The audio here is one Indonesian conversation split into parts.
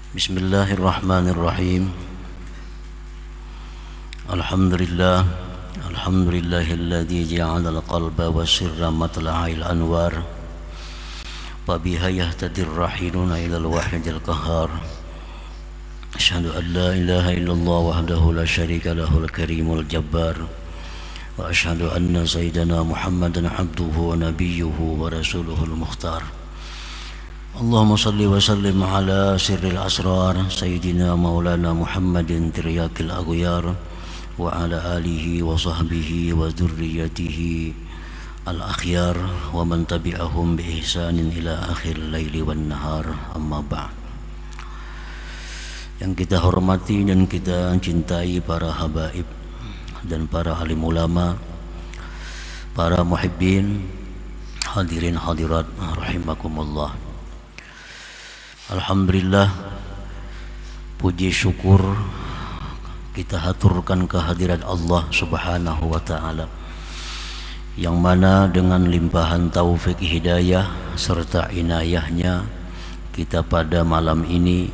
Bismillahirrahmanirrahim. Alhamdulillah, alhamdulillahilladzi ja'ala al-qalba wa sirra matla'il anwar wa biha yahtadir rahiluna ila al-wahidil qahhar. Asyhadu an la ilaha illallah wahdahu la syarika lahul karimul jabbar wa asyhadu anna sayyidana Muhammadan abduhu wa nabiyyuhu wa rasuluhul mukhtar. Allahumma salli wa sallim ala sirril asrar sayyidina maulana Muhammadin tiryakil aghyar wa ala alihi wa sahbihi wa dhurriyyatihi al-akhyar wa man tabi'ahum bi ihsanin ila akhir laili wan nahar, amma ba'd. Yang kita hormati dan kita cintai para habaib dan para alim ulama, para muhibbin, hadirin hadirat rahimakumullah. Alhamdulillah, puji syukur kita haturkan kehadirat Allah Subhanahu wa ta'ala, yang mana dengan limpahan taufik hidayah serta inayahnya kita pada malam ini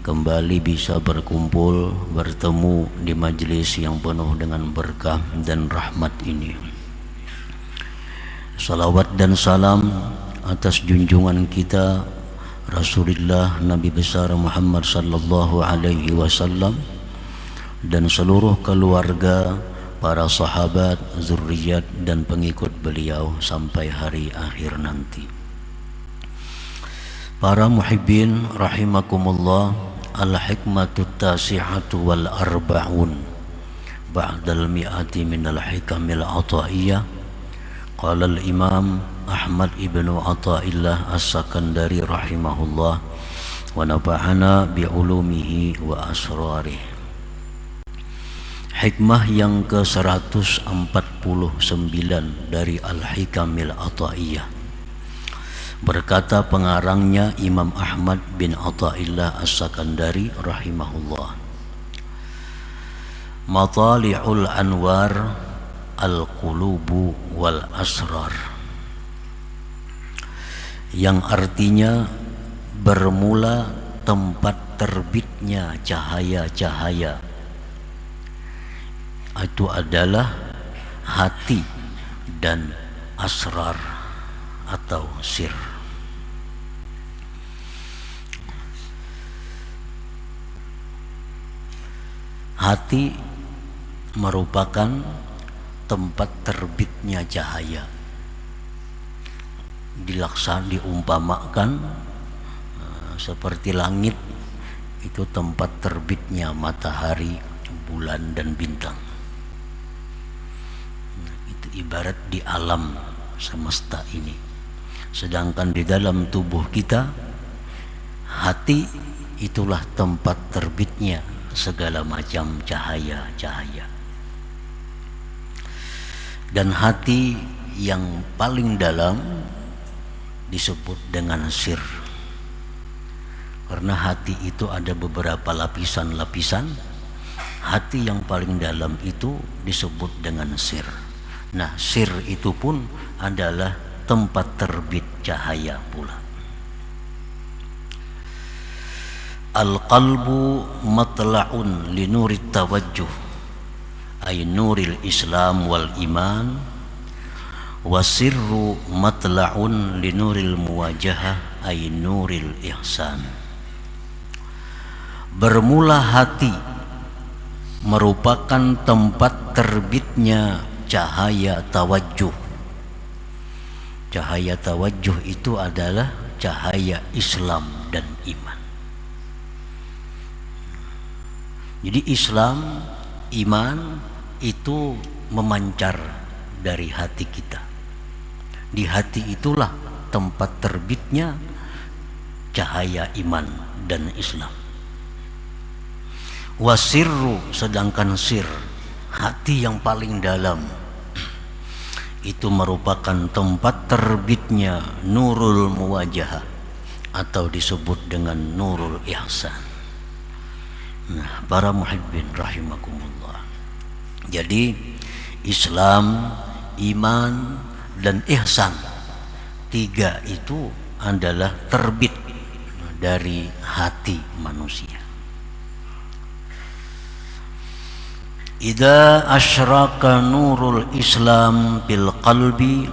kembali bisa berkumpul, bertemu di majelis yang penuh dengan berkah dan rahmat ini. Salawat dan salam atas junjungan kita Rasulullah Nabi besar Muhammad sallallahu alaihi wasallam dan seluruh keluarga, para sahabat, zurriyat dan pengikut beliau sampai hari akhir nanti. Para muhibbin rahimakumullah, al-hikmatut tasihatu wal arba'un ba'dal mi'ati minal hikamil ataiyah. Qala al-imam Ahmad ibnu Athaillah as-Sakandari rahimahullah wa nafa'ana bi'ulumihi wa asrarih. Hikmah yang ke-149 dari Al-Hikamil Athaiyah. Berkata pengarangnya Imam Ahmad bin Athaillah as-Sakandari rahimahullah, matali'ul anwar al-qulubu wal asrar, yang artinya bermula tempat terbitnya cahaya-cahaya itu adalah hati dan asrar atau sir. Hati merupakan tempat terbitnya cahaya, diumpamakan seperti langit itu tempat terbitnya matahari, bulan dan bintang. Itu ibarat di alam semesta ini. Sedangkan di dalam tubuh kita, hati itulah tempat terbitnya segala macam cahaya-cahaya. Dan hati yang paling dalam disebut dengan sir, karena hati itu ada beberapa lapisan-lapisan. Hati yang paling dalam itu disebut dengan sir. Nah, sir itu pun adalah tempat terbit cahaya pula. Al-qalbu matla'un li nurit tawajjuh, ay nuril islam wal iman, wasirru matla'un li nuril muwajahah, ay nuril ihsan. Bermula hati merupakan tempat terbitnya cahaya tawajjuh. Cahaya tawajjuh itu adalah cahaya Islam dan iman. Jadi Islam, iman itu memancar dari hati kita. Di hati itulah tempat terbitnya cahaya iman dan Islam. Wasirru, sedangkan sir, hati yang paling dalam, itu merupakan tempat terbitnya nurul muwajahah atau disebut dengan nurul ihsan. Nah, para muhibbin rahimakumullah, jadi Islam, iman dan ihsan, tiga itu adalah terbit dari hati manusia. Idza asyraka nurul Islam bil qalbi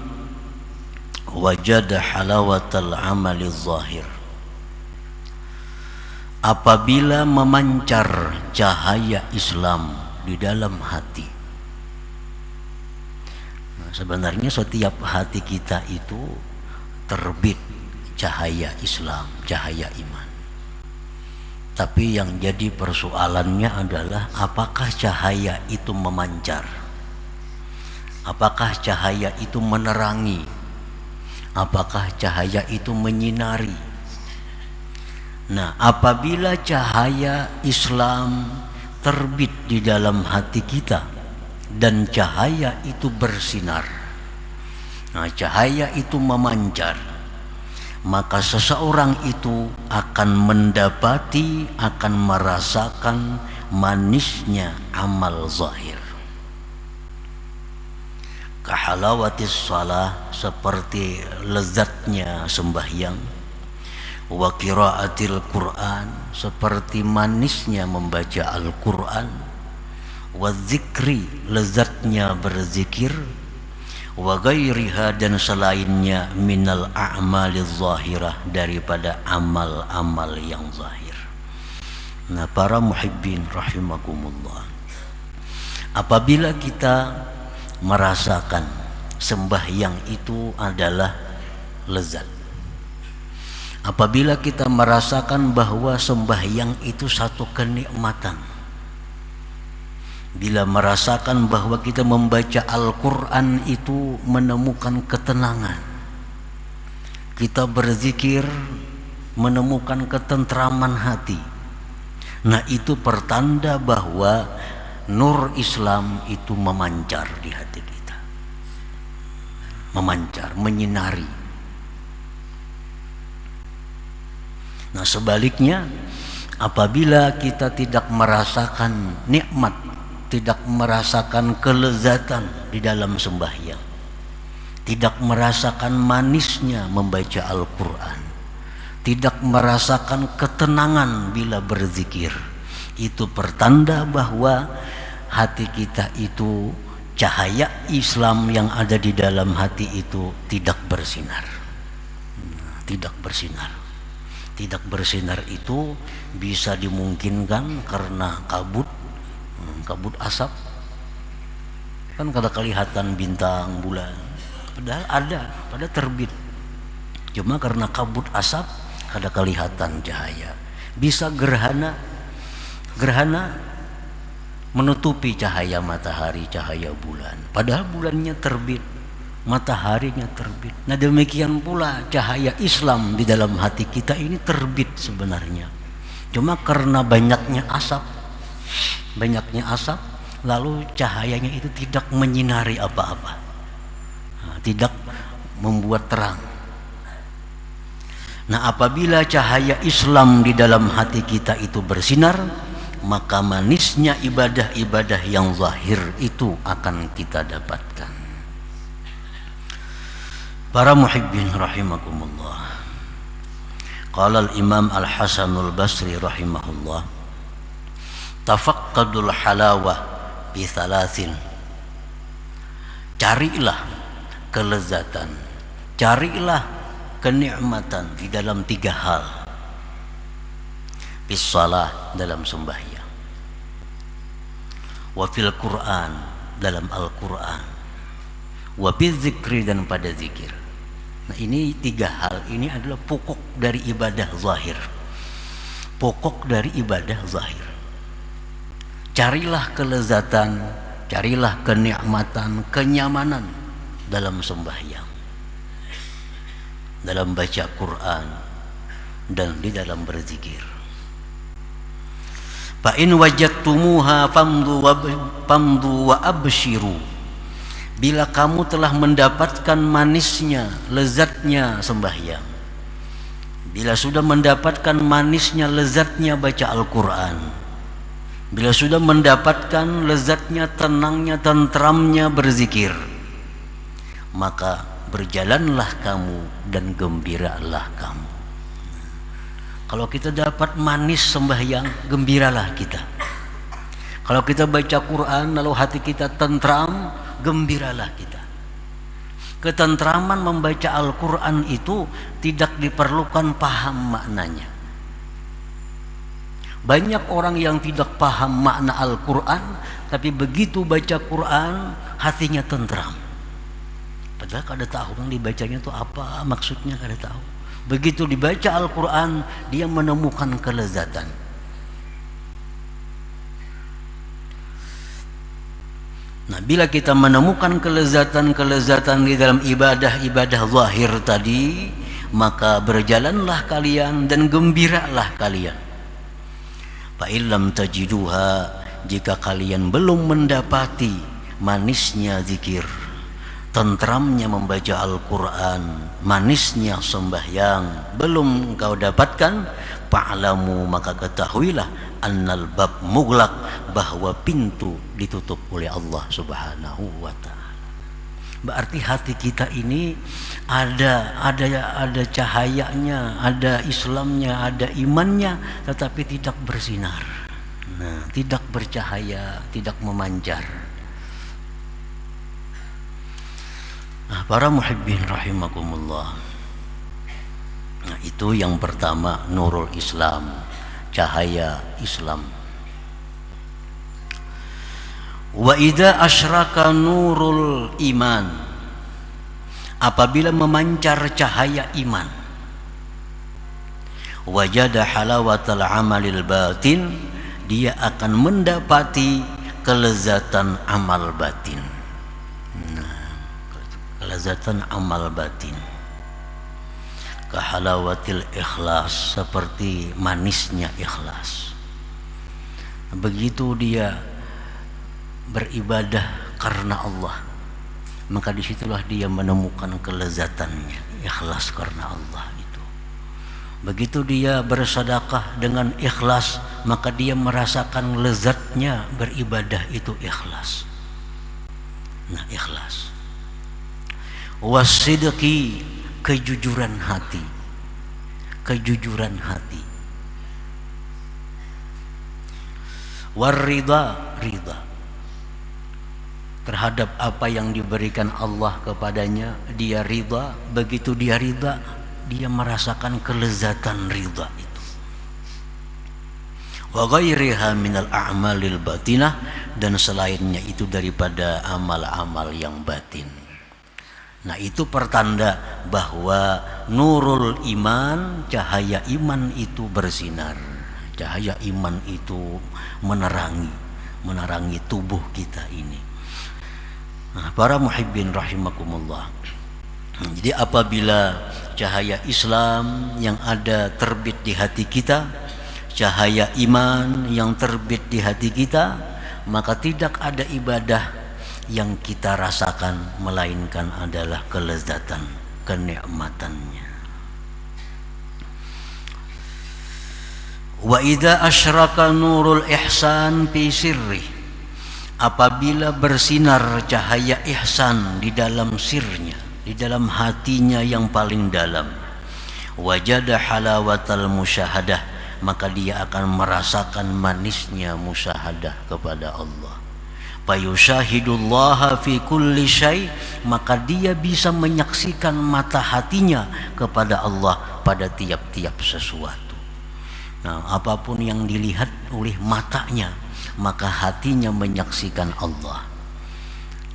wajada halawatal amali zahir. Apabila memancar cahaya Islam di dalam hati. Nah, sebenarnya setiap hati kita itu terbit cahaya Islam, cahaya iman. Tapi yang jadi persoalannya adalah apakah cahaya itu memancar? Apakah cahaya itu menerangi? Apakah cahaya itu menyinari? Nah, apabila cahaya Islam terbit di dalam hati kita dan cahaya itu bersinar, nah cahaya itu memancar, maka seseorang itu akan mendapati, akan merasakan manisnya amal zahir. Kahalawatis shalah, seperti lezatnya sembahyang. Wa qiraatil Quran, seperti manisnya membaca Al-Quran. Wa zikri, lezatnya berzikir. Wa ghairiha, dan selainnya minal a'maliz zahirah, daripada amal-amal yang zahir. Nah, para muhibbin rahimakumullah, apabila kita merasakan sembahyang itu adalah lezat, apabila kita merasakan bahwa sembahyang itu satu kenikmatan, bila merasakan bahwa kita membaca Al-Quran itu menemukan ketenangan, kita berzikir menemukan ketentraman hati, nah itu pertanda bahwa nur Islam itu memancar di hati kita, memancar, menyinari. Nah, sebaliknya, apabila kita tidak merasakan nikmat, tidak merasakan kelezatan di dalam sembahyang, tidak merasakan manisnya membaca Al-Quran, tidak merasakan ketenangan bila berzikir, itu pertanda bahwa hati kita itu, cahaya Islam yang ada di dalam hati itu tidak bersinar. Tidak bersinar. Tidak bersinar itu bisa dimungkinkan karena kabut asap. Kan kada kelihatan bintang, bulan, padahal ada, pada terbit. Cuma karena kabut asap kada kelihatan cahaya. Bisa gerhana menutupi cahaya matahari, cahaya bulan, padahal bulannya terbit, mataharinya terbit. Nah, demikian pula cahaya Islam di dalam hati kita ini terbit sebenarnya. Cuma karena banyaknya asap, lalu cahayanya itu tidak menyinari apa-apa, tidak membuat terang. Nah, apabila cahaya Islam di dalam hati kita itu bersinar, maka manisnya ibadah-ibadah yang zahir itu akan kita dapatkan. Para muhibbin rahimakumullah, qala al-imam al-Hasanul Basri rahimahullah, tafaqqadul halawah bi thalathin. Carilah kelezatan, carilah kenikmatan di dalam 3 hal. Bis shalah, dalam sembahyang. Wa fil Quran, dalam Al-Quran. Wa bil zikri, dan pada zikir. Nah, ini 3 hal ini adalah pokok dari ibadah zahir. Pokok dari ibadah zahir. Carilah kelezatan, carilah kenikmatan, kenyamanan dalam sembahyang, dalam baca Quran, dan di dalam berzikir. Fa in wajadtumuha famdu wa abshiru. Bila kamu telah mendapatkan manisnya, lezatnya sembahyang, bila sudah mendapatkan manisnya, lezatnya baca Al-Quran, bila sudah mendapatkan lezatnya, tenangnya, tentramnya berzikir, maka berjalanlah kamu dan gembiralah kamu. Kalau kita dapat manis sembahyang, gembiralah kita. Kalau kita baca Quran lalu hati kita tentram, gembiralah kita. Ketentraman membaca Al-Quran itu tidak diperlukan paham maknanya. Banyak orang yang tidak paham makna Al-Quran, tapi begitu baca Quran hatinya tentram. Padahal kada tahu yang dibacanya itu apa maksudnya, kada tahu. Begitu dibaca Al-Quran dia menemukan kelezatan. Nah, bila kita menemukan kelezatan-kelezatan di dalam ibadah-ibadah zahir tadi, maka berjalanlah kalian dan gembiralah kalian. Fa illam tajiduha, jika kalian belum mendapati manisnya zikir, tentramnya membaca Al-Quran, manisnya sembahyang, belum engkau dapatkan, fa'lamu, maka ketahuilah annal bab mughlaq, bahwa pintu ditutup oleh Allah Subhanahu wa ta'ala. Berarti hati kita ini ada cahayanya, ada Islamnya, ada imannya, tetapi tidak bersinar. Nah, tidak bercahaya, tidak memancar. Nah, para muhibbin rahimakumullah. Nah, itu yang pertama, nurul Islam, cahaya Islam. Wa idza asyraka nurul iman, apabila memancar cahaya iman, wajada halawatal amalil batin, dia akan mendapati kelezatan amal batin. Nah, kelezatan amal batin, kahalawatil ikhlas, seperti manisnya ikhlas. Begitu dia beribadah karena Allah, maka disitulah dia menemukan kelezatannya, ikhlas karena Allah itu. Begitu dia bersedekah dengan ikhlas, maka dia merasakan lezatnya beribadah itu ikhlas. Nah, ikhlas. Wasidqi, kejujuran hati, kejujuran hati. Warida, rida terhadap apa yang diberikan Allah kepadanya, dia ridha. Begitu dia ridha, dia merasakan kelezatan ridha itu. Wa ghairiha minal a'malil batinah, dan selainnya itu daripada amal-amal yang batin. Nah, itu pertanda bahwa nurul iman, cahaya iman itu bersinar. Cahaya iman itu menerangi tubuh kita ini. Nah, para muhibbin rahimakumullah. Jadi apabila cahaya Islam yang ada terbit di hati kita, cahaya iman yang terbit di hati kita, maka tidak ada ibadah yang kita rasakan melainkan adalah kelezatan, kenikmatannya. Wa idza asyraka nurul ihsan fi sirri, apabila bersinar cahaya ihsan di dalam sirnya, di dalam hatinya yang paling dalam, wajada halawatal musyahadah, maka dia akan merasakan manisnya musyahadah kepada Allah. Fayusyahidullaha fi kulli syai, maka dia bisa menyaksikan mata hatinya kepada Allah pada tiap-tiap sesuatu. Nah, apapun yang dilihat oleh matanya, maka hatinya menyaksikan Allah.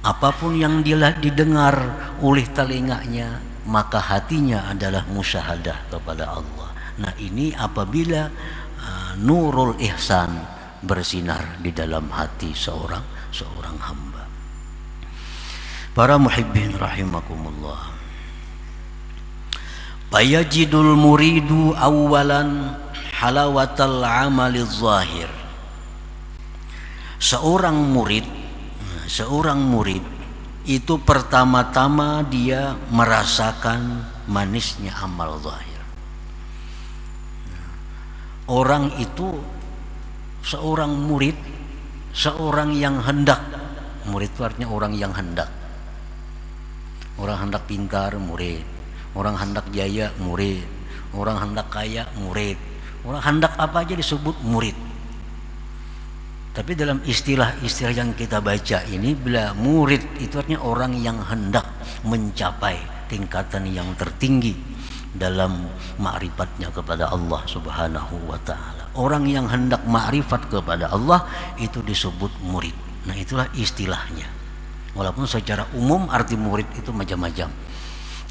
Apapun yang didengar oleh telinganya, maka hatinya adalah musyahadah kepada Allah. Nah, ini apabila nurul ihsan bersinar di dalam hati seorang hamba. Para muhibbin rahimakumullah. Fayajidul muridu awalan halawatal amaliz zahir. Seorang murid itu pertama-tama dia merasakan manisnya amal zahir. Orang itu, seorang murid, seorang yang hendak, murid itu artinya orang yang hendak. Orang hendak pintar, murid. Orang hendak jaya, murid. Orang hendak kaya, murid. Orang hendak apa aja disebut murid. Tapi dalam istilah-istilah yang kita baca ini, bila murid itu artinya orang yang hendak mencapai tingkatan yang tertinggi dalam ma'rifatnya kepada Allah Subhanahu wa ta'ala. Orang yang hendak ma'rifat kepada Allah itu disebut murid. Nah, itulah istilahnya. Walaupun secara umum arti murid itu macam-macam,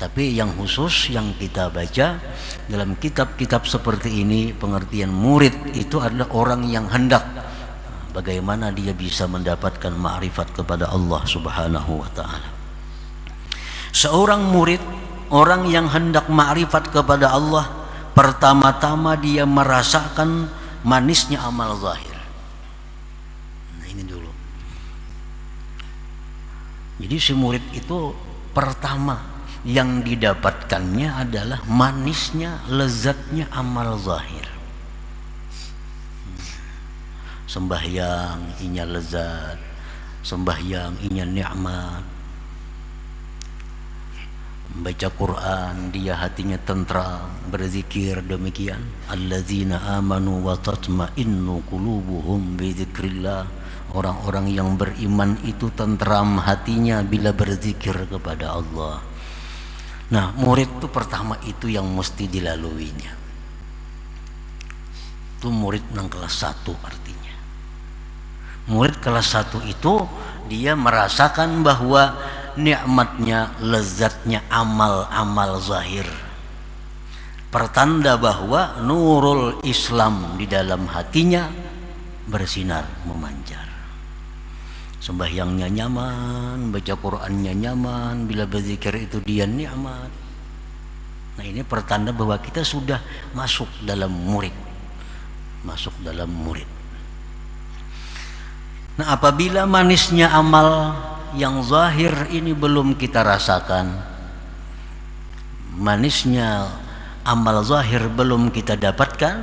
tapi yang khusus yang kita baca dalam kitab-kitab seperti ini, pengertian murid itu adalah orang yang hendak bagaimana dia bisa mendapatkan ma'rifat kepada Allah Subhanahu wa ta'ala. Seorang murid, orang yang hendak ma'rifat kepada Allah, pertama-tama dia merasakan manisnya amal zahir. Nah, ini dulu. Jadi si murid itu pertama yang didapatkannya adalah manisnya, lezatnya amal zahir. Sembahyang inya lezat, sembahyang inya nikmat, membaca Quran dia hatinya tentram, berzikir demikian. Alladzina amanu wa tatma'innu qulubuhum bi dzikrillah. Orang-orang yang beriman itu tentram hatinya bila berzikir kepada Allah. Nah, murid itu pertama itu yang mesti dilaluinya. Itu murid yang kelas 1 artinya. Murid kelas 1 itu dia merasakan bahwa nikmatnya, lezatnya amal-amal zahir. Pertanda bahwa nurul Islam di dalam hatinya bersinar, memancar. Sembahyangnya nyaman, baca Qur'annya nyaman, bila berzikir itu dia nikmat. Nah, ini pertanda bahwa kita sudah masuk dalam murid. Masuk dalam murid. Nah, apabila manisnya amal yang zahir ini belum kita rasakan, manisnya amal zahir belum kita dapatkan,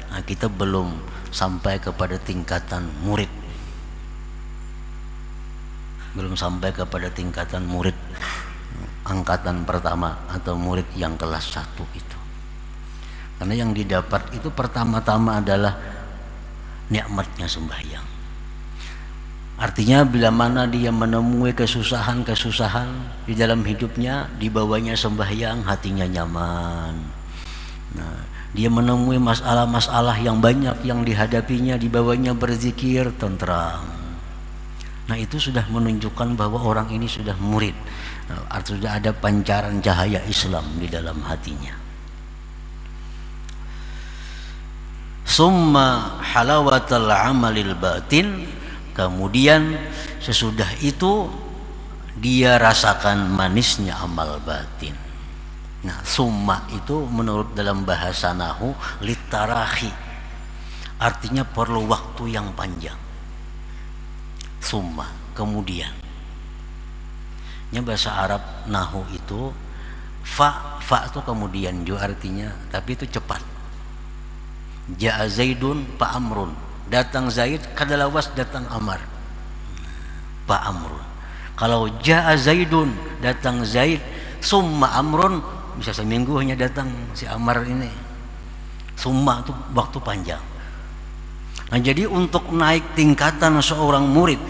nah kita belum sampai kepada tingkatan murid. Belum sampai kepada tingkatan murid angkatan pertama atau murid yang kelas 1 itu. Karena yang didapat itu pertama-tama adalah nikmatnya sembahyang. Artinya bila mana dia menemui kesusahan-kesusahan di dalam hidupnya, dibawanya sembahyang, hatinya nyaman. Nah, dia menemui masalah-masalah yang banyak yang dihadapinya, dibawanya berzikir, tentram. Nah, itu sudah menunjukkan bahwa orang ini sudah murid. Artinya sudah ada pancaran cahaya Islam di dalam hatinya. Summa halawatal amalil batin. Kemudian sesudah itu dia rasakan manisnya amal batin. Nah, summa itu menurut dalam bahasa nahu litarahi, artinya perlu waktu yang panjang. Summa, kemudian. Ini bahasa Arab nahu itu fa itu kemudian juga artinya, tapi itu cepat. Ja'a Zaidun fa amrun. Datang Zaid, kadalawas datang Amar. Fa amrun. Kalau ja'a Zaidun, datang Zaid, summa amrun, bisa seminggu hanya datang si Amar ini. Summa itu waktu panjang. Nah, jadi untuk naik tingkatan seorang murid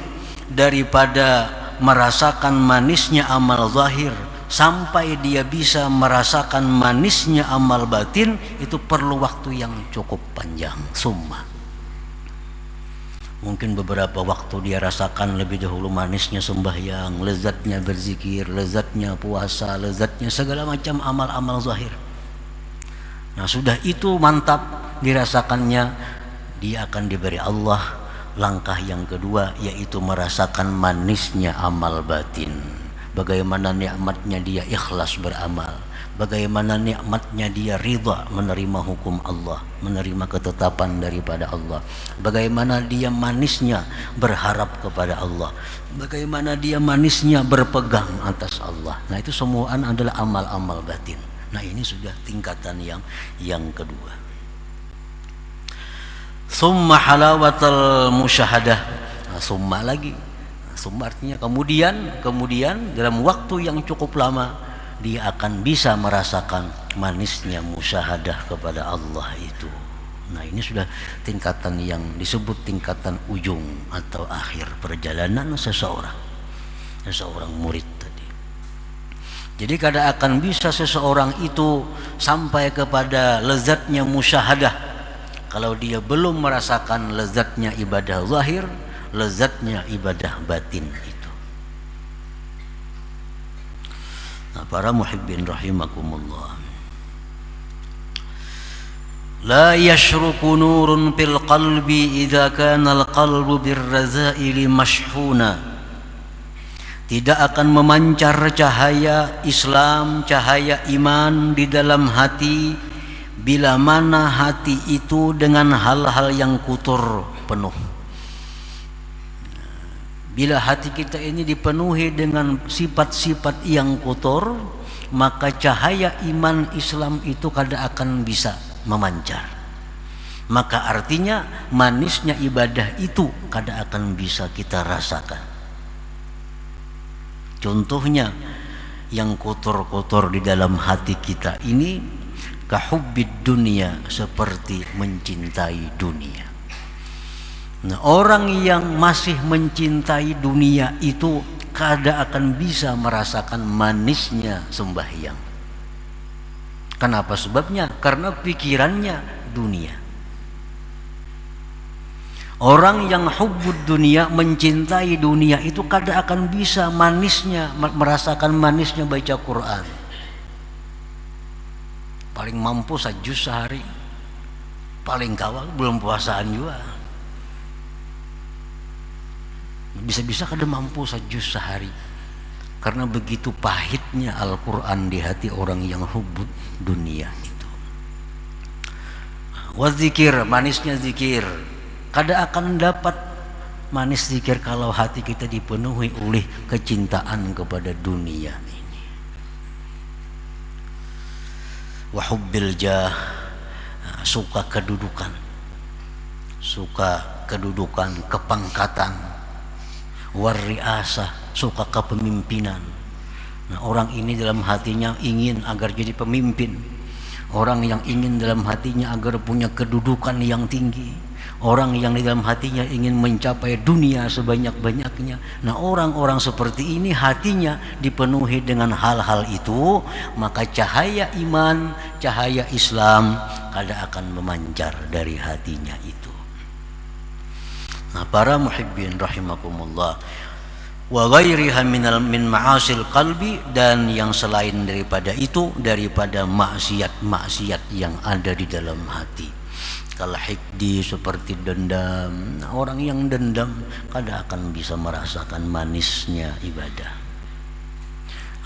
daripada merasakan manisnya amal zahir sampai dia bisa merasakan manisnya amal batin, itu perlu waktu yang cukup panjang. Summa. Mungkin beberapa waktu dia rasakan lebih dahulu manisnya sembahyang, lezatnya berzikir, lezatnya puasa, lezatnya segala macam amal-amal zahir. Nah, sudah itu mantap dirasakannya, dia akan diberi Allah langkah yang kedua, yaitu merasakan manisnya amal batin. Bagaimana nikmatnya dia ikhlas beramal, bagaimana nikmatnya dia ridha menerima hukum Allah, menerima ketetapan daripada Allah, bagaimana dia manisnya berharap kepada Allah, bagaimana dia manisnya berpegang atas Allah. Nah, itu semua adalah amal-amal batin. Nah, ini sudah tingkatan yang kedua. Summa halawatal musyahadah. Nah, summa lagi. Summa artinya kemudian dalam waktu yang cukup lama dia akan bisa merasakan manisnya musyahadah kepada Allah itu. Nah ini sudah tingkatan yang disebut tingkatan ujung atau akhir perjalanan seseorang murid tadi. Jadi kada akan bisa seseorang itu sampai kepada lezatnya musyahadah kalau dia belum merasakan lezatnya ibadah zahir, lezatnya ibadah batin itu. Nah, para muhibbin rahimakumullah, la yashruku nurun fil qalbi idza kana al qalbu birrazaili mashhuna. Tidak akan memancar cahaya Islam, cahaya iman di dalam hati bila mana hati itu dengan hal-hal yang kotor penuh. Bila hati kita ini dipenuhi dengan sifat-sifat yang kotor, maka cahaya iman Islam itu kada akan bisa memancar. Maka artinya manisnya ibadah itu kada akan bisa kita rasakan. Contohnya yang kotor-kotor di dalam hati kita ini kahubbid dunia, seperti mencintai dunia. Nah, orang yang masih mencintai dunia itu kada akan bisa merasakan manisnya sembahyang. Kenapa sebabnya? Karena pikirannya dunia. Orang yang hubbud dunia, mencintai dunia itu kada akan bisa manisnya, merasakan manisnya baca Quran. Paling mampu sajus sehari, paling kawal belum puasaan juga. Bisa-bisa kada mampu sajus sehari, karena begitu pahitnya Al-Quran di hati orang yang hubbud dunia itu. Wazikir, manisnya zikir, kada akan dapat manis zikir kalau hati kita dipenuhi oleh kecintaan kepada dunia ini. Wahubbil jah, suka kedudukan, kepangkatan. Warriasah, suka kepemimpinan. Nah, orang ini dalam hatinya ingin agar jadi pemimpin. Orang yang ingin dalam hatinya agar punya kedudukan yang tinggi. Orang yang di dalam hatinya ingin mencapai dunia sebanyak-banyaknya. Nah, orang-orang seperti ini hatinya dipenuhi dengan hal-hal itu, maka cahaya iman, cahaya Islam kada akan memancar dari hatinya itu. Nah, para muhibbin rahimakumullah, wa ghairiha min ma'asil qalbi, dan yang selain daripada itu, daripada maksiat-maksiat yang ada di dalam hati. Kal hikdi, seperti dendam. Nah, orang yang dendam kada akan bisa merasakan manisnya ibadah.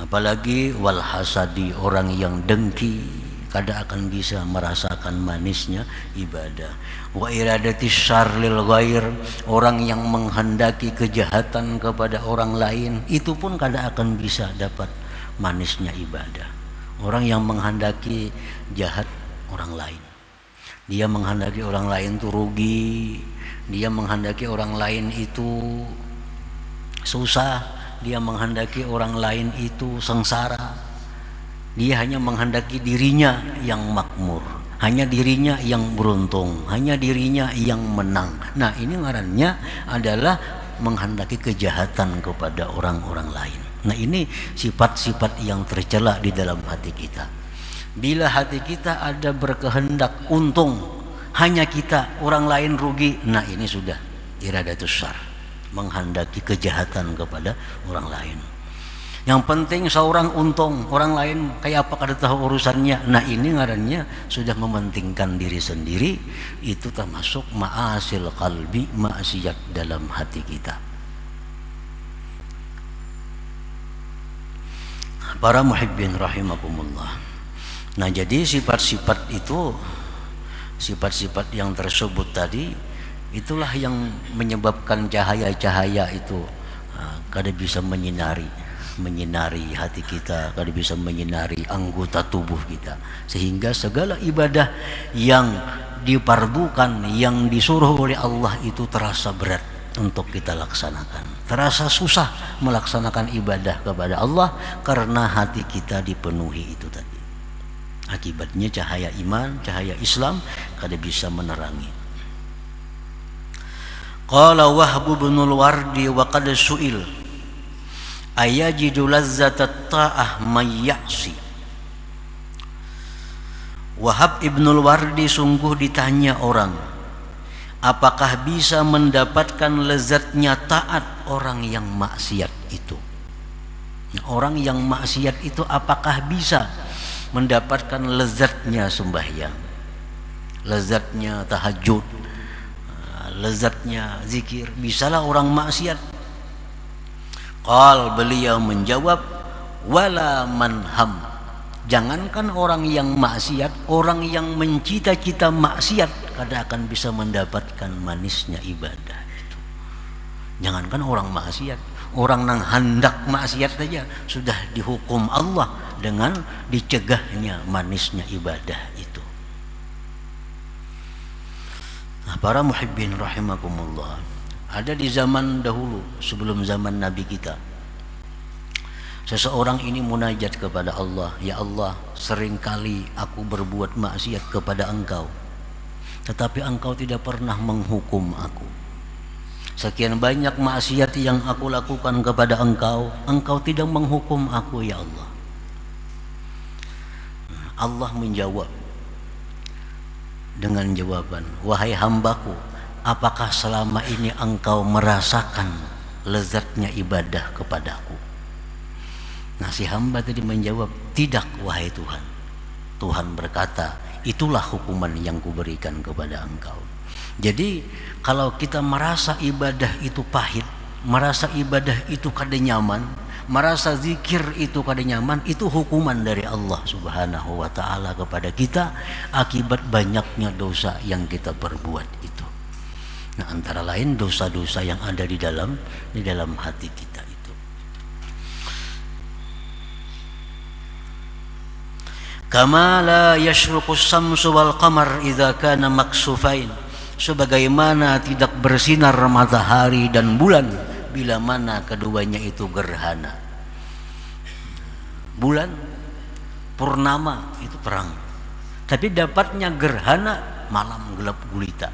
Apalagi wal hasadi, orang yang dengki kada akan bisa merasakan manisnya ibadah. Wa iradati syarr lil ghair, orang yang menghendaki kejahatan kepada orang lain, itu pun kada akan bisa dapat manisnya ibadah. Orang yang menghendaki jahat orang lain, dia menghendaki orang lain itu rugi, dia menghendaki orang lain itu susah, dia menghendaki orang lain itu sengsara. Dia hanya menghendaki dirinya yang makmur, hanya dirinya yang beruntung, hanya dirinya yang menang. Nah, ini ngarannya adalah menghendaki kejahatan kepada orang-orang lain. Nah, ini sifat-sifat yang tercela di dalam hati kita. Bila hati kita ada berkehendak untung, hanya kita, orang lain rugi, nah ini sudah iradatus syarr, menghendaki kejahatan kepada orang lain. Yang penting seorang untung, orang lain kayak apa kada tahu urusannya. Nah, ini ngarannya sudah mementingkan diri sendiri. Itu termasuk ma'asil qalbi, maksiat dalam hati kita. Para muhibbin rahimakumullah. Nah, jadi sifat-sifat itu, sifat-sifat yang tersebut tadi, itulah yang menyebabkan cahaya-cahaya itu kada bisa menyinari hati kita, kada bisa menyinari anggota tubuh kita, sehingga segala ibadah yang dipardukan, yang disuruh oleh Allah itu terasa berat untuk kita laksanakan, terasa susah melaksanakan ibadah kepada Allah karena hati kita dipenuhi itu tadi. Akibatnya cahaya iman, cahaya Islam kada bisa menerangi. Qala Wahb bin al-Wardi wa qad su'il ayajidu lazzatat ta'ah may ya'si. Wahab Ibnul Wardi sungguh ditanya orang, apakah bisa mendapatkan lezatnya taat orang yang maksiat itu? Orang yang maksiat itu apakah bisa mendapatkan lezatnya sembahyang, lezatnya tahajud, lezatnya zikir? Bisalah orang maksiat? Qal, beliau menjawab, wala manham. Jangankan orang yang maksiat, orang yang mencita-cita maksiat kada akan bisa mendapatkan manisnya ibadah itu. Jangankan orang maksiat, orang nang hendak maksiat saja sudah dihukum Allah dengan dicegahnya manisnya ibadah itu. Nah, para muhibbin rahimakumullah, ada di zaman dahulu sebelum zaman Nabi kita, seseorang ini munajat kepada Allah, ya Allah, seringkali aku berbuat maksiat kepada Engkau, tetapi Engkau tidak pernah menghukum aku. Sekian banyak maksiat yang aku lakukan kepada Engkau, Engkau tidak menghukum aku, ya Allah. Allah menjawab dengan jawaban, wahai hambaku, apakah selama ini Engkau merasakan lezatnya ibadah kepadaku? Nah, si hamba tadi menjawab, tidak wahai Tuhan. Tuhan berkata, itulah hukuman yang kuberikan kepada Engkau. Jadi kalau kita merasa ibadah itu pahit, merasa ibadah itu kada nyaman, merasa zikir itu kada nyaman, itu hukuman dari Allah Subhanahu wa ta'ala kepada kita akibat banyaknya dosa yang kita perbuat itu. Nah, antara lain dosa-dosa yang ada di dalam hati kita. Kama la yashruqus samsu wal qamar idza kana maksufain, sebagaimana tidak bersinar matahari dan bulan bila mana keduanya itu gerhana. Bulan purnama itu terang, tapi dapatnya gerhana malam gelap gulita.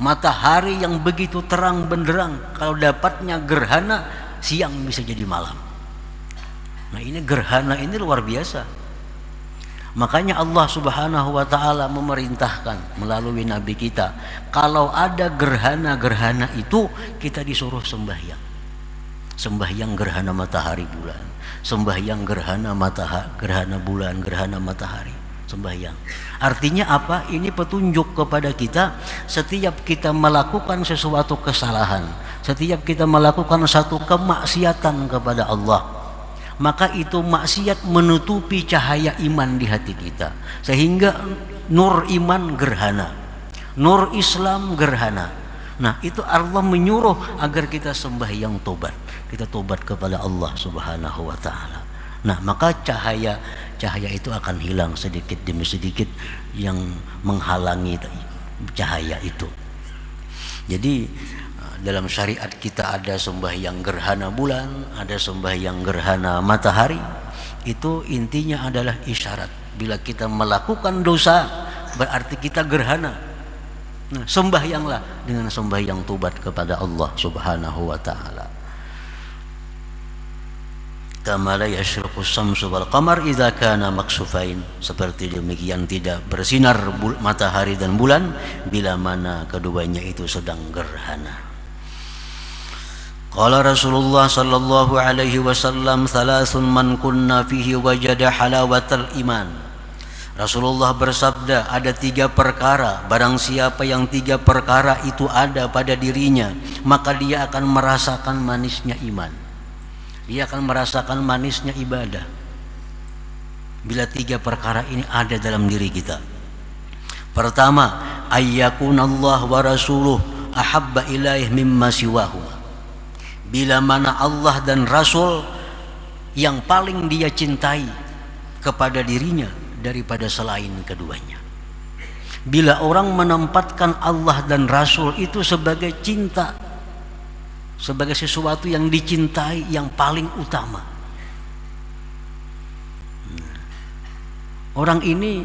Matahari yang begitu terang benderang, kalau dapatnya gerhana siang bisa jadi malam. Nah, ini gerhana ini luar biasa. Makanya Allah Subhanahu wa ta'ala memerintahkan melalui Nabi kita, kalau ada gerhana-gerhana itu kita disuruh sembahyang. Sembahyang gerhana matahari bulan, sembahyang gerhana bulan, gerhana matahari, sembahyang. Artinya apa? Ini petunjuk kepada kita, setiap kita melakukan sesuatu kesalahan, setiap kita melakukan satu kemaksiatan kepada Allah, maka itu maksiat menutupi cahaya iman di hati kita, sehingga nur iman gerhana, nur Islam gerhana. Nah, itu Allah menyuruh agar kita sembahyang tobat, kita tobat kepada Allah Subhanahu wa ta'ala. Nah, maka cahaya itu akan hilang sedikit demi sedikit yang menghalangi cahaya itu. Jadi dalam syariat kita ada sembahyang gerhana bulan, ada sembahyang gerhana matahari. Itu intinya adalah isyarat bila kita melakukan dosa berarti kita gerhana. Nah, sembahyanglah dengan sembahyang tobat kepada Allah Subhanahu wa ta'ala. Kama la yashruqus samsu wal qamar idza kana maksufain, seperti demikian tidak bersinar matahari dan bulan bila mana keduanya itu sedang gerhana. Qala Rasulullah sallallahu alaihi wasallam, thalathun man kunna fihi wajada halawatal iman. Rasulullah bersabda, ada 3 perkara, barang siapa yang 3 perkara itu ada pada dirinya, maka dia akan merasakan manisnya iman, dia akan merasakan manisnya ibadah bila 3 perkara ini ada dalam diri kita. Pertama, ayyakunallah wa rasuluh ahabba ilaih mimma siwahuma, bila mana Allah dan Rasul yang paling dia cintai kepada dirinya daripada selain keduanya. Bila orang menempatkan Allah dan Rasul itu sebagai cinta, sebagai sesuatu yang dicintai yang paling utama, Orang ini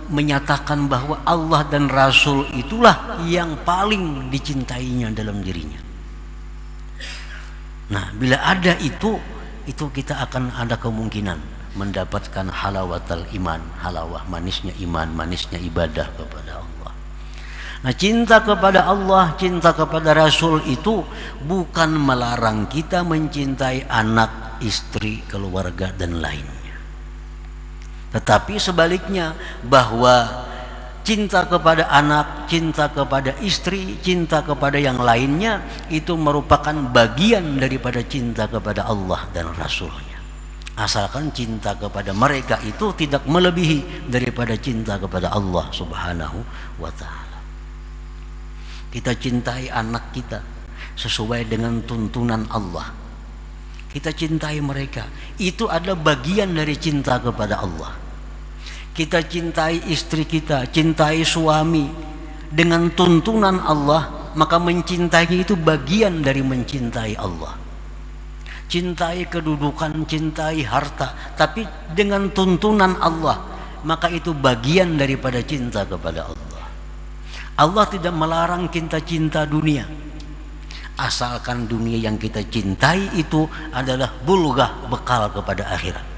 menyatakan bahwa Allah dan Rasul itulah yang paling dicintainya dalam dirinya. Nah, bila ada itu kita akan ada kemungkinan mendapatkan halawatul iman, halawah manisnya iman, manisnya ibadah kepada Allah. Nah, cinta kepada Allah, cinta kepada Rasul itu bukan melarang kita mencintai anak, istri, keluarga dan lainnya. Tetapi sebaliknya, bahwa cinta kepada anak, cinta kepada istri, cinta kepada yang lainnya itu merupakan bagian daripada cinta kepada Allah dan Rasulnya. Asalkan cinta kepada mereka itu tidak melebihi daripada cinta kepada Allah Subhanahu wa ta'ala. Kita cintai anak kita sesuai dengan tuntunan Allah. Kita cintai mereka, itu adalah bagian dari cinta kepada Allah. Kita cintai istri kita, cintai suami dengan tuntunan Allah, maka mencintainya itu bagian dari mencintai Allah. Cintai kedudukan, cintai harta, tapi dengan tuntunan Allah, maka itu bagian daripada cinta kepada Allah. Allah tidak melarang kita cinta dunia, asalkan dunia yang kita cintai itu adalah bulghah, bekal kepada akhirat.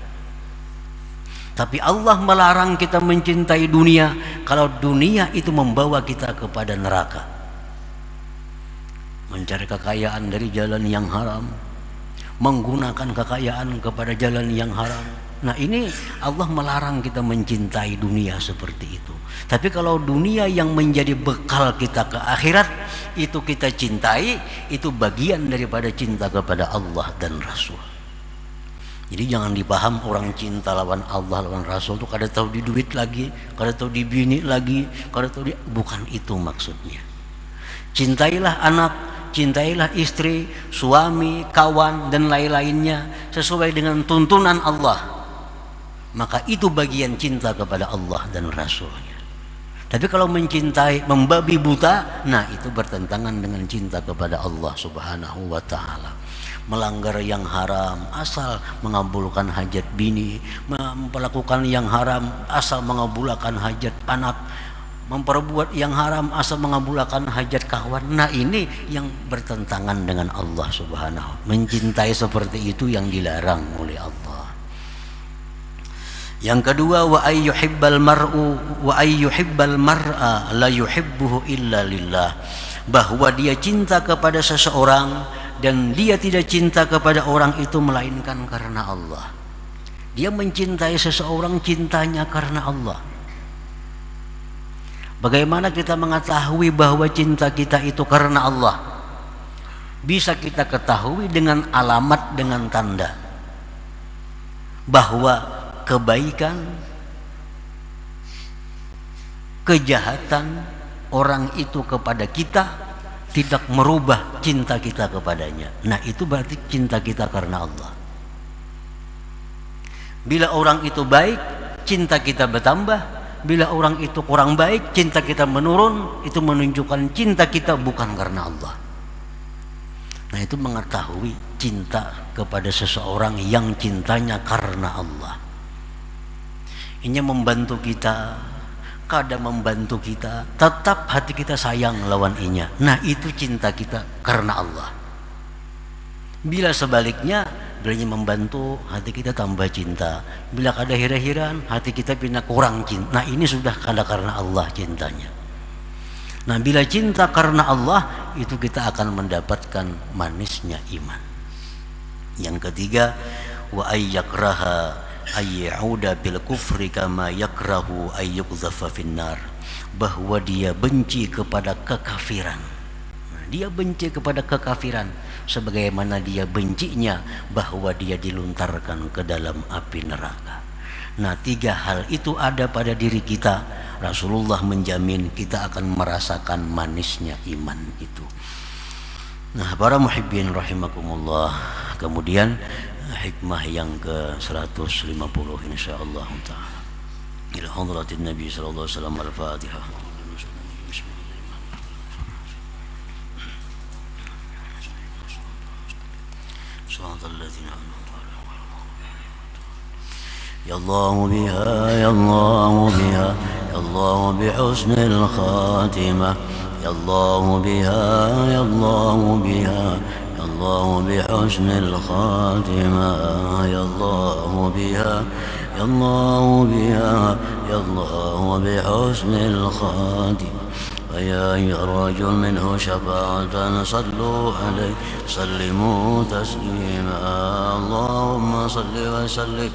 Tapi Allah melarang kita mencintai dunia kalau dunia itu membawa kita kepada neraka. Mencari kekayaan dari jalan yang haram, menggunakan kekayaan kepada jalan yang haram. Nah, ini Allah melarang kita mencintai dunia seperti itu. Tapi kalau dunia yang menjadi bekal kita ke akhirat itu kita cintai, itu bagian daripada cinta kepada Allah dan Rasul. Jadi jangan dipaham orang cinta lawan Allah lawan Rasul itu kada tahu di duit lagi, kada tahu di bini lagi, kada tahu bukan itu maksudnya. Cintailah anak, cintailah istri, suami, kawan dan lain-lainnya sesuai dengan tuntunan Allah. Maka itu bagian cinta kepada Allah dan Rasulnya. Tapi kalau mencintai membabi buta, nah itu bertentangan dengan cinta kepada Allah Subhanahu wa ta'ala. Melanggar yang haram asal mengabulkan hajat bini, melakukan yang haram asal mengabulkan hajat anak, memperbuat yang haram asal mengabulkan hajat kawan. Nah, ini yang bertentangan dengan Allah Subhanahu. Mencintai seperti itu yang dilarang oleh Allah. Yang kedua, wa ayyuhibbal mar'u wa ayyuhibbal mar'a la yuhibbuhu illa lillah, bahwa dia cinta kepada seseorang dan dia tidak cinta kepada orang itu melainkan karena Allah. Dia mencintai seseorang cintanya karena Allah. Bagaimana kita mengetahui bahwa cinta kita itu karena Allah? Bisa kita ketahui dengan alamat, dengan tanda bahwa kebaikan, kejahatan orang itu kepada kita tidak merubah cinta kita kepadanya. Nah, itu berarti cinta kita karena Allah. Bila orang itu baik, cinta kita bertambah. Bila orang itu kurang baik, cinta kita menurun. Itu menunjukkan cinta kita bukan karena Allah. Nah, itu mengetahui cinta kepada seseorang yang cintanya karena Allah. Ini membantu kita, kadang membantu kita, tetap hati kita sayang lawan inya. Nah, itu cinta kita karena Allah. Bila sebaliknya, bila membantu, hati kita tambah cinta. Bila kada hira-hiran, hati kita pindah kurang cinta. Nah, ini sudah kada karena Allah cintanya. Nah, bila cinta karena Allah, itu kita akan mendapatkan manisnya iman. Yang ketiga, wa ayyakraha ayyauda bil kufri kama yakrahu ayyuqdhafa finnar, bahwa dia benci kepada kekafiran. Dia benci kepada kekafiran sebagaimana dia bencinya bahwa dia diluntarkan ke dalam api neraka. Nah, tiga hal itu ada pada diri kita. Rasulullah menjamin kita akan merasakan manisnya iman itu. Nah, para muhibbin rahimakumullah, kemudian hikmah yang ke-150 insyaallah taala. Ila hadratin Nabi sallallahu alaihi wasallam, al-Fatihah. Subhanalladzina يا الله بها يا الله بها يا الله بحسن الخاتمة يا الله بها يا الله بها يا الله بحسن الخاتمة يا الله بها يا الله بها يا الله بحسن الخاتمة ويا أيها الرجل منه شفاعة صلوا عليه سلموا تسليما اللهم صل وسلم